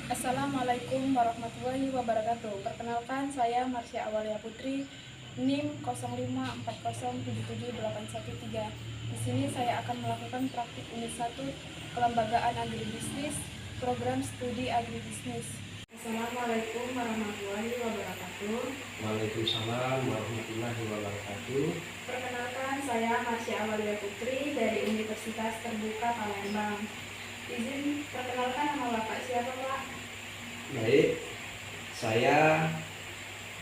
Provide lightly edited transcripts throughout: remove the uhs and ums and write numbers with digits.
Assalamualaikum warahmatullahi wabarakatuh. Perkenalkan, saya Marsya Awalia Putri, NIM 0540778113. Di sini saya akan melakukan praktik unit 1 Kelembagaan Agribisnis, program studi agribisnis. Assalamualaikum warahmatullahi wabarakatuh. Waalaikumsalam warahmatullahi wabarakatuh. Perkenalkan, saya Marsya Awalia Putri dari Universitas Terbuka Palembang. Izin perkenalkan, nama Bapak siapa, Pak? Baik, saya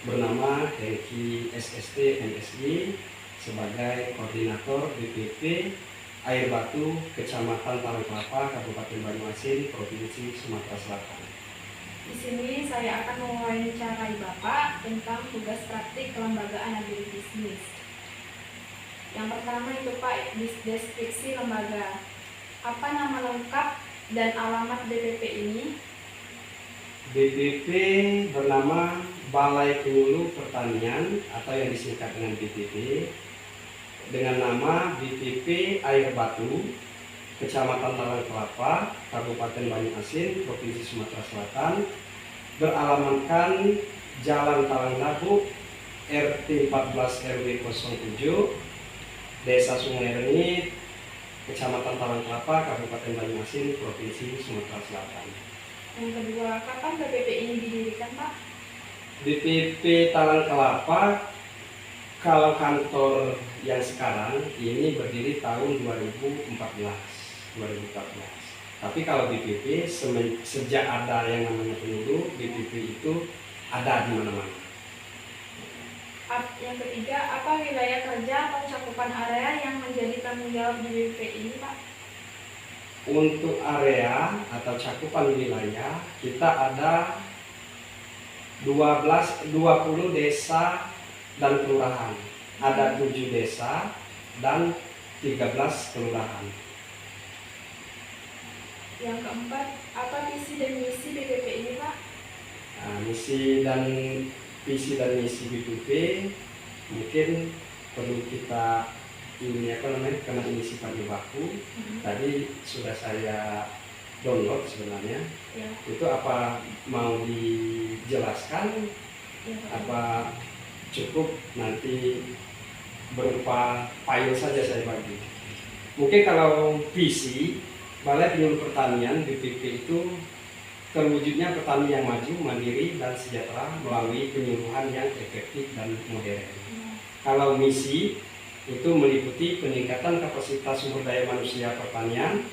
bernama Hengki SST MSI sebagai Koordinator BPP Air Batu Kecamatan Tarangkelapa, Kabupaten Banyuasin, Provinsi Sumatera Selatan. Di sini saya akan mewawancarai Bapak tentang tugas praktik kelembagaan agribisnis. Yang pertama itu Pak, deskripsi lembaga. Apa nama lengkap dan alamat BPP ini? BPP bernama Balai Penyuluh Pertanian atau yang disingkat dengan BPP, dengan nama BPP Air Batu Kecamatan Tarangkelapa, Kabupaten Banyuasin, Provinsi Sumatera Selatan, beralamatkan Jalan Taranglabu, RT 14 RW 07, Desa Sungai Rengit, Kecamatan Tarangkelapa, Kabupaten Banyuasin, Provinsi Sumatera Selatan. Yang kedua, kapan BPP ini didirikan, Pak? BPP Tarangkelapa, kalau kantor yang sekarang ini berdiri tahun 2014. Tapi kalau BPP sejak ada yang namanya penyuluh, BPP itu ada di mana-mana. Yang ketiga, apa wilayah kerja atau cakupan area yang menjadi tanggung jawab di BPP ini, Pak? Untuk area atau cakupan wilayah, kita ada 20 desa dan kelurahan. Ada 7 desa dan 13 kelurahan. Yang keempat, apa visi dan misi BPP ini, Pak? Nah, visi dan misi BPP mungkin perlu kita karena ini sifatnya baku. Tadi sudah saya download sebenarnya. Ya. Itu apa mau dijelaskan? Ya, apa cukup nanti berupa file saja saya bagi? Mungkin kalau visi Balai Penyuluh Pertanian BPP itu terwujudnya petani yang maju, mandiri, dan sejahtera melalui penyuluhan yang efektif dan modern. Kalau misi itu meliputi peningkatan kapasitas sumber daya manusia pertanian,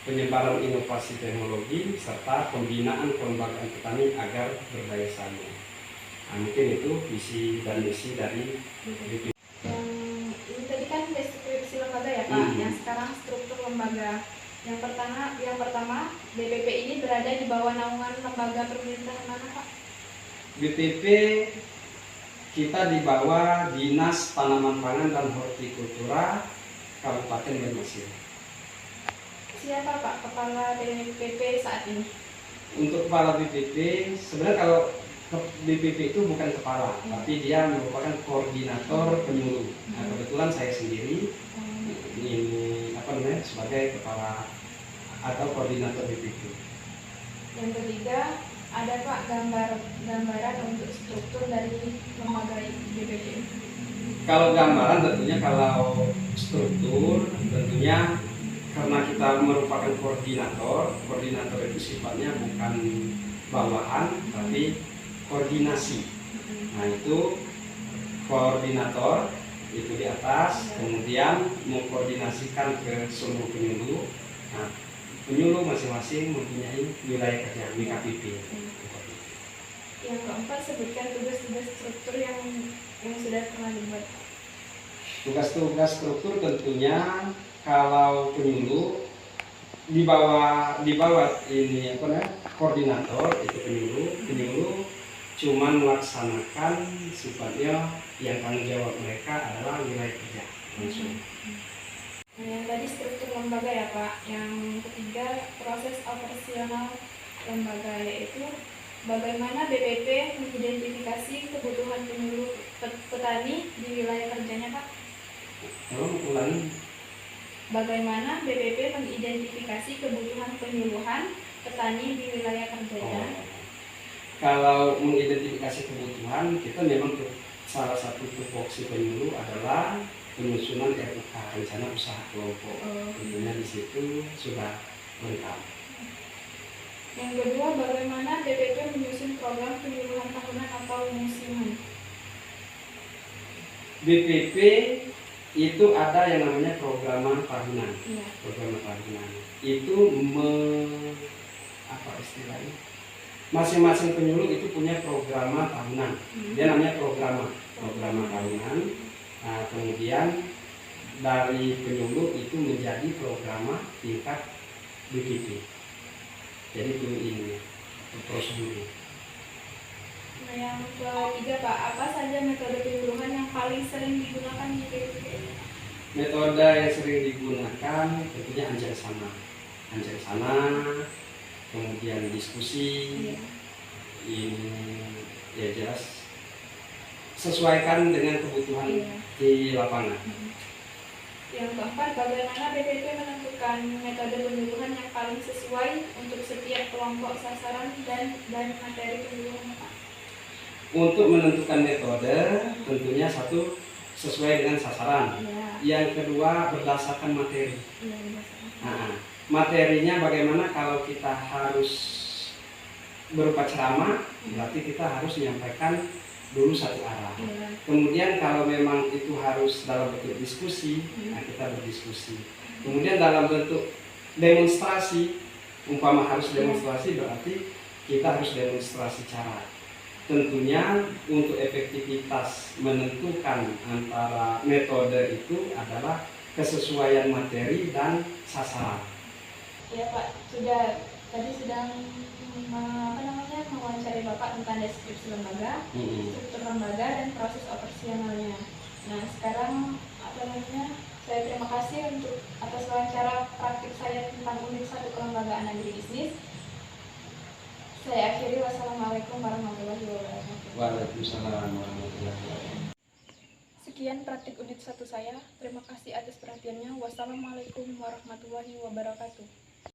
penyebaran inovasi teknologi, serta pembinaan kelembagaan petani agar berdaya saing. Nah, mungkin itu visi dan misi dari BPP. Ini tadi kan deskripsi lembaga ya, Pak. Yang sekarang struktur lembaga. Yang pertama, BPP ini berada di bawah naungan lembaga pemerintahan mana, Pak? BPP kita di bawah Dinas Tanaman Pangan dan Hortikultura Kabupaten Banyuasin. Siapa Pak kepala BPP saat ini? Untuk kepala BPP, sebenarnya kalau BPP itu bukan kepala, tapi dia merupakan koordinator penyuluh. Nah, kebetulan saya sendiri ini sebagai kepala atau koordinator BPP. Yang ketiga, ada Pak gambaran untuk struktur dari lembaga BPP. Kalau gambaran tentunya, kalau struktur tentunya karena kita merupakan koordinator itu sifatnya bukan bawahan tapi koordinasi. Nah, itu koordinator itu di atas, kemudian mengkoordinasikan ke seluruh penyuluh. Nah, penyuluh masing-masing mempunyai wilayah kerja BKPP. Yang keempat, sebutkan tugas-tugas struktur yang sudah pernah dibuat. Tugas-tugas struktur tentunya kalau penyuluh di bawah ini koordinator itu penyuluh cuma melaksanakan sifatnya yang tanggung jawab mereka adalah wilayah kerja langsung. Nah, yang tadi struktur lembaga ya Pak. Yang ketiga, proses operasional lembaga, yaitu bagaimana BPP mengidentifikasi kebutuhan penyuluh petani di wilayah kerjanya, Pak? Tolong ulangi. Bagaimana BPP mengidentifikasi kebutuhan penyuluhan petani di wilayah kerjanya? kalau mengidentifikasi kebutuhan, kita memang salah satu tupoksi penyuluh adalah penyusunan RUK, rencana usaha kelompok. Tentunya di situ sudah lengkap. Yang kedua, bagaimana DPP menyusun program penyuluhan tahunan atau musiman? BPP itu ada yang namanya program tahunan. Iya. Program tahunan itu apa istilahnya? Masing-masing penyuluh itu punya program tahunan. Dia namanya program tahunan. Nah, kemudian dari penyuluh itu menjadi program tingkat BPP. Jadi itu ini prosedur. Nah, yang ketiga Pak, apa saja metode penyuluhan yang paling sering digunakan di BPP? Metode yang sering digunakan tentunya anjak sana, kemudian diskusi. Iya. Ini ya jelas sesuaikan dengan kebutuhan Iya. di lapangan. Yang keempat, bagaimana BPP menentukan metode penyuluhan yang paling sesuai untuk setiap kelompok sasaran dan materi penyuluhan Pak? Untuk menentukan metode, tentunya satu sesuai dengan sasaran. Iya. Yang kedua berdasarkan materi. Iya, Nah, materinya bagaimana? Kalau kita harus berupa ceramah, berarti kita harus menyampaikan dulu satu arah. Iya. Kemudian kalau memang itu harus dalam bentuk diskusi, nah kita berdiskusi. Kemudian dalam bentuk demonstrasi, umpama harus demonstrasi berarti kita harus demonstrasi cara. Tentunya untuk efektivitas menentukan antara metode itu adalah kesesuaian materi dan sasaran. Ya Pak, tadi sedang mewawancari Bapak tentang deskripsi lembaga, struktur lembaga dan proses operasionalnya. Nah, sekarang saya terima kasih untuk atas wawancara praktik saya tentang unit 1 kelembagaan agribisnis. Saya akhiri, wassalamualaikum warahmatullahi wabarakatuh. Waalaikumsalam warahmatullahi wabarakatuh. Sekian praktik unit 1 saya. Terima kasih atas perhatiannya. Wassalamualaikum warahmatullahi wabarakatuh.